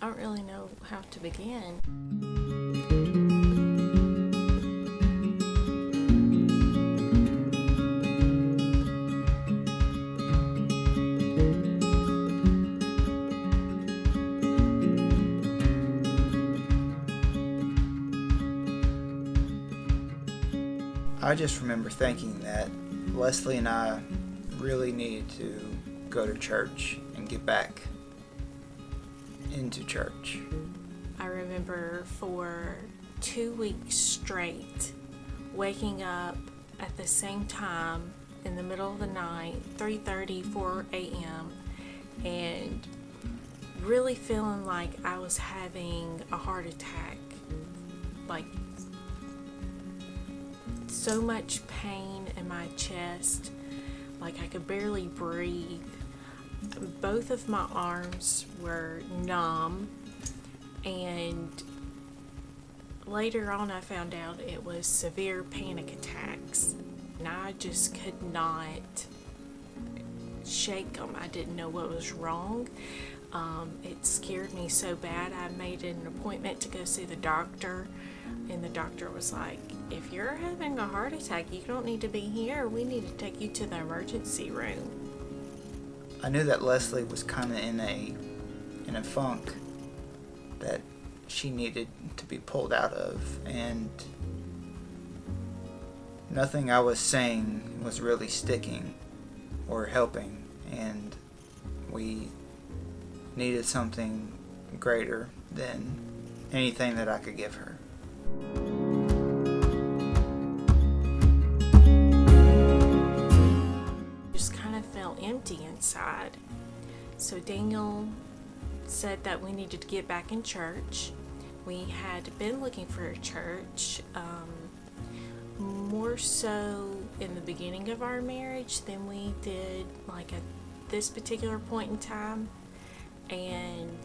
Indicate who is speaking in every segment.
Speaker 1: I don't really know how to begin.
Speaker 2: I just remember thinking that Leslie and I really needed to go to church and get back into church.
Speaker 1: I remember for 2 weeks straight waking up at the same time in the middle of the night, 3:30, 4 a.m., and really feeling like I was having a heart attack. Like, so much pain in my chest, like I could barely breathe. Both of my arms were numb, and later on I found out it was severe panic attacks, and I just could not shake them. I didn't know what was wrong. It scared me so bad I made an appointment to go see the doctor, and the doctor was like, if you're having a heart attack, you don't need to be here. We need to take you to the emergency room.
Speaker 2: I knew that Leslie was kind of in a funk that she needed to be pulled out of, and nothing I was saying was really sticking or helping, and we needed something greater than anything that I could give her.
Speaker 1: Just kind of felt empty inside. So Daniel said that we needed to get back in church. We had been looking for a church, more so in the beginning of our marriage than we did like at this particular point in time. And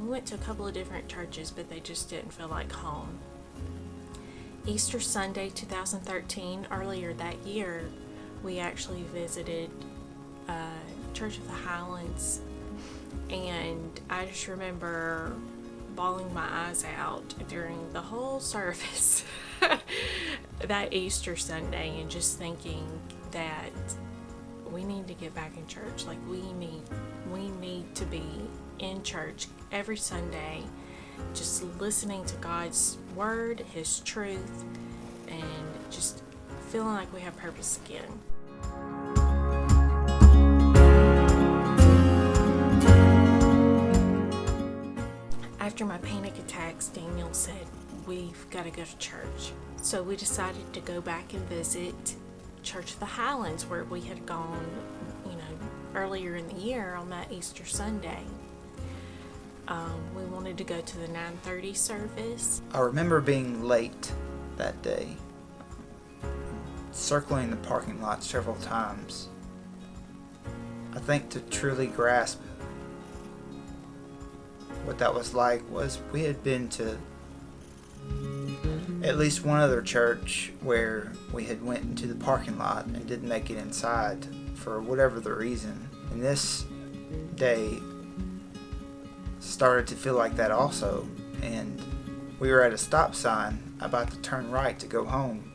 Speaker 1: we went to a couple of different churches, but they just didn't feel like home. Easter Sunday 2013, earlier that year, we actually visited Church of the Highlands, and I just remember bawling my eyes out during the whole service that Easter Sunday, and just thinking that we need to get back in church. Like, we need to be in church every Sunday, just listening to God's word, His truth, and just feeling like we have purpose again. After my panic attacks, Daniel said, we've got to go to church. So we decided to go back and visit Church of the Highlands, where we had gone, earlier in the year on that Easter Sunday. We wanted to go to the 9:30 service.
Speaker 2: I remember being late that day, circling the parking lot several times. I think to truly grasp what that was like was we had been to at least one other church where we had went into the parking lot and didn't make it inside for whatever the reason. And this day started to feel like that also, and we were at a stop sign about to turn right to go home,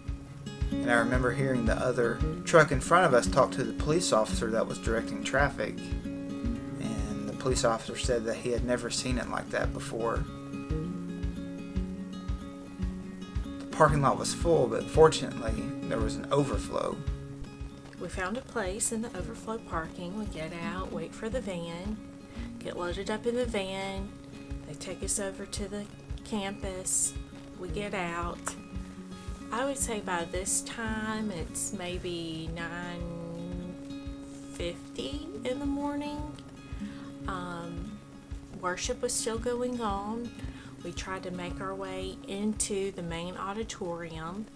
Speaker 2: and I remember hearing the other truck in front of us talk to the police officer that was directing traffic, and the police officer said that he had never seen it like that before. The parking lot was full, but fortunately there was an overflow.
Speaker 1: We found a place in the overflow parking. We get out, wait for the van, get loaded up in the van. They take us over to the campus. We get out. I would say by this time it's maybe 9:50 in the morning. Worship was still going on. We tried to make our way into the main auditorium,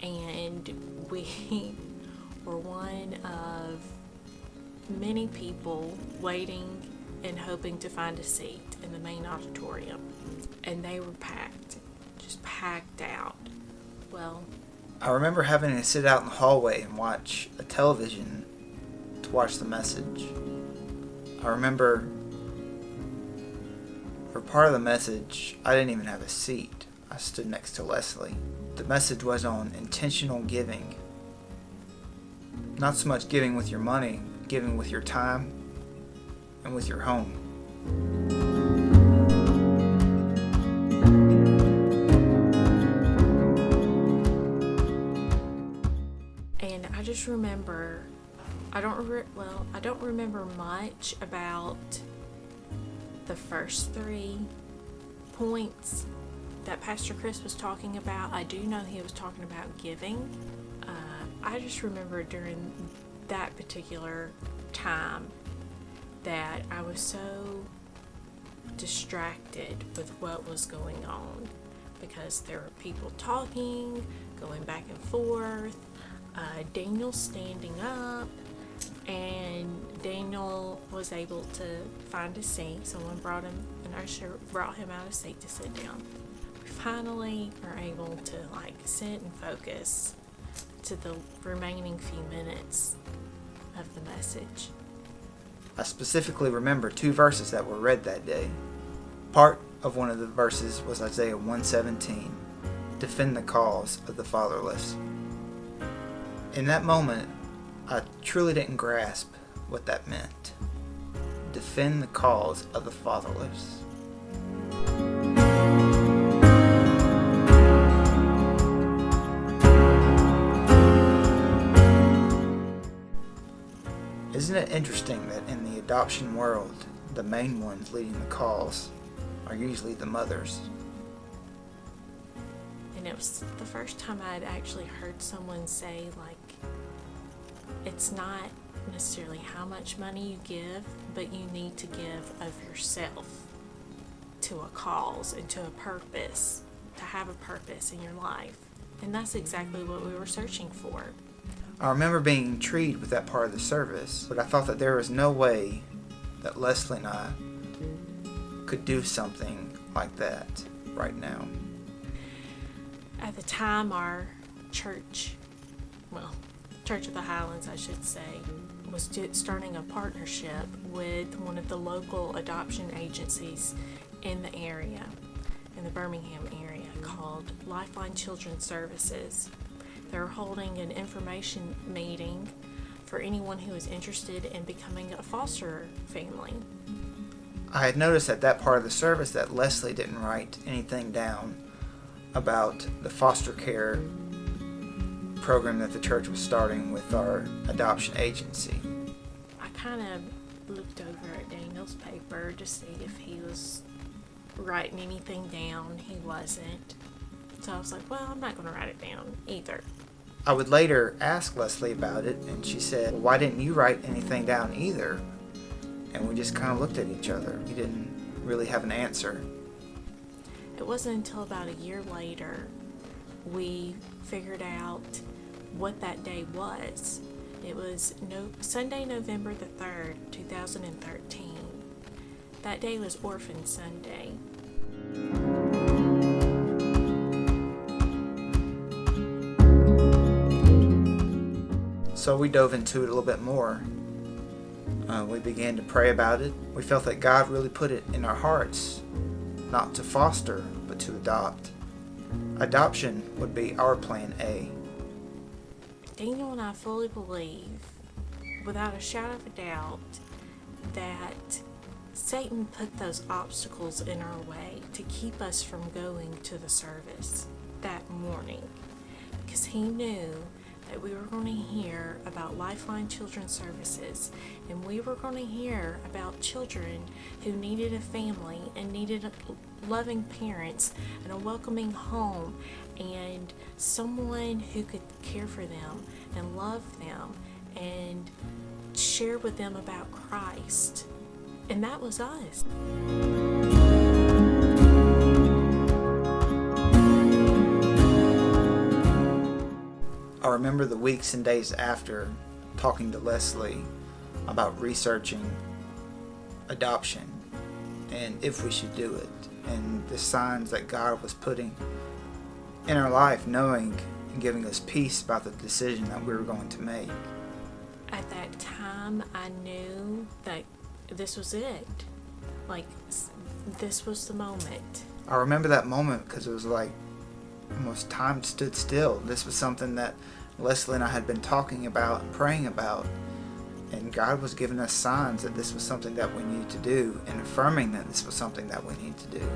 Speaker 1: and we were one of many people waiting and hoping to find a seat in the main auditorium. And they were packed, just packed out. Well,
Speaker 2: I remember having to sit out in the hallway and watch a television to watch the message. I remember For part of the message, I didn't even have a seat. I stood next to Leslie. The message was on intentional giving. Not so much giving with your money, giving with your time and with your home.
Speaker 1: And I just remember, I don't remember much about the first 3 points that Pastor Chris was talking about. I do know he was talking about giving. I just remember during that particular time that I was so distracted with what was going on, because there were people talking, going back and forth, Daniel standing up, and Daniel was able to find a seat. Someone brought him, an usher brought him out a seat to sit down. We finally were able to sit and focus to the remaining few minutes of the message.
Speaker 2: I specifically remember 2 verses that were read that day. Part of one of the verses was Isaiah 1:17, defend the cause of the fatherless. In that moment, I truly didn't grasp what that meant. Defend the cause of the fatherless. Isn't it interesting that in the adoption world, the main ones leading the cause are usually the mothers?
Speaker 1: And it was the first time I'd actually heard someone say, it's not necessarily how much money you give, but you need to give of yourself to a cause and to a purpose, to have a purpose in your life. And that's exactly what we were searching for.
Speaker 2: I remember being intrigued with that part of the service, but I thought that there was no way that Leslie and I could do something like that right now.
Speaker 1: At the time, our church of the Highlands, I should say, was starting a partnership with one of the local adoption agencies in the area, in the Birmingham area, called Lifeline Children's Services. They're holding an information meeting for anyone who is interested in becoming a foster family.
Speaker 2: I had noticed at that part of the service that Leslie didn't write anything down about the foster care program that the church was starting with our adoption agency.
Speaker 1: I kind of looked over at Daniel's paper to see if he was writing anything down. He wasn't. So I was like, well, I'm not going to write it down either.
Speaker 2: I would later ask Leslie about it, and she said, well, why didn't you write anything down either? And we just kind of looked at each other. We didn't really have an answer.
Speaker 1: It wasn't until about a year later we figured out what that day was. It was Sunday, November the 3rd, 2013. That day was Orphan Sunday.
Speaker 2: So we dove into it a little bit more. We began to pray about it. We felt that God really put it in our hearts, not to foster, but to adopt. Adoption would be our plan A.
Speaker 1: Daniel and I fully believe, without a shadow of a doubt, that Satan put those obstacles in our way to keep us from going to the service that morning, because he knew that we were going to hear about Lifeline Children's Services, and we were going to hear about children who needed a family and needed loving parents and a welcoming home and someone who could care for them and love them and share with them about Christ. And that was us.
Speaker 2: I remember the weeks and days after talking to Leslie about researching adoption and if we should do it, and the signs that God was putting in our life, knowing and giving us peace about the decision that we were going to make.
Speaker 1: At that time, I knew that this was it. this was the moment.
Speaker 2: I remember that moment because it was like almost time stood still. This was something that Leslie and I had been talking about and praying about, and God was giving us signs that this was something that we needed to do and affirming that this was something that we needed to do.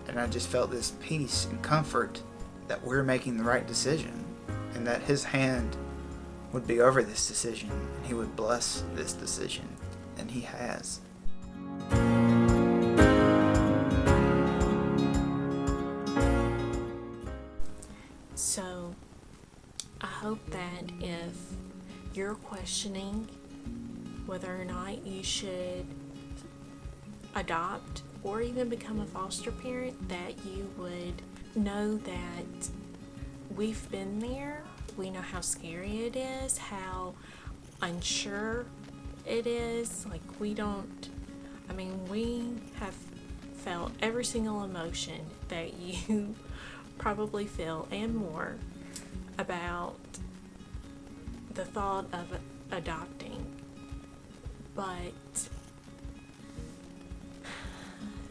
Speaker 2: And I just felt this peace and comfort that we're making the right decision and that His hand would be over this decision and He would bless this decision, and He has.
Speaker 1: So I hope that if you're questioning whether or not you should adopt or even become a foster parent, that you would know that we've been there. We know how scary it is, how unsure it is. Like, we have felt every single emotion that you probably feel and more about the thought of adopting. But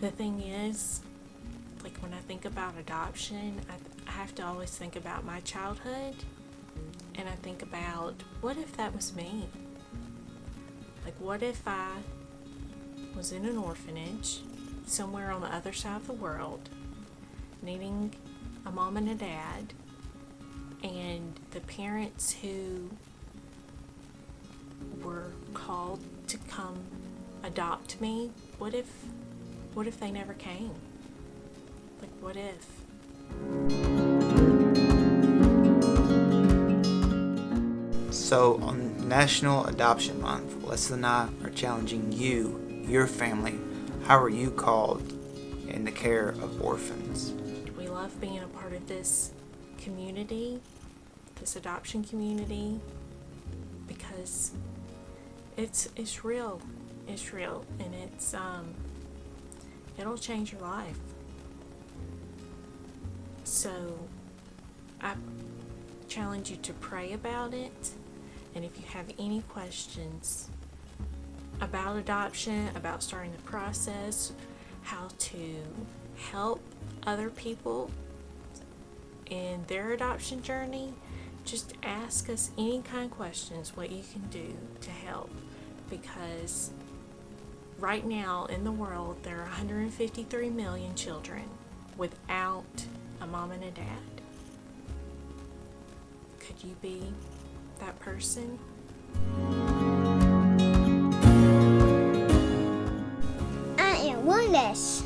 Speaker 1: the thing is, like, when I think about adoption, I have to always think about my childhood, and I think about, what if that was me? Like, what if I was in an orphanage somewhere on the other side of the world, needing a mom and a dad, and the parents who were called to come adopt me, what if they never came? Like, what if?
Speaker 2: So on National Adoption Month, Leslie and I are challenging you, your family. How are you called in the care of orphans?
Speaker 1: We love being a part of this community, this adoption community, because it's real. It's real, and it'll change your life. So I challenge you to pray about it, and if you have any questions about adoption, about starting the process, how to help other people in their adoption journey, just ask us any kind of questions, what you can do to help. Because right now in the world, there are 153 million children without a mom and a dad. Could you be that person?
Speaker 3: I am Wonders.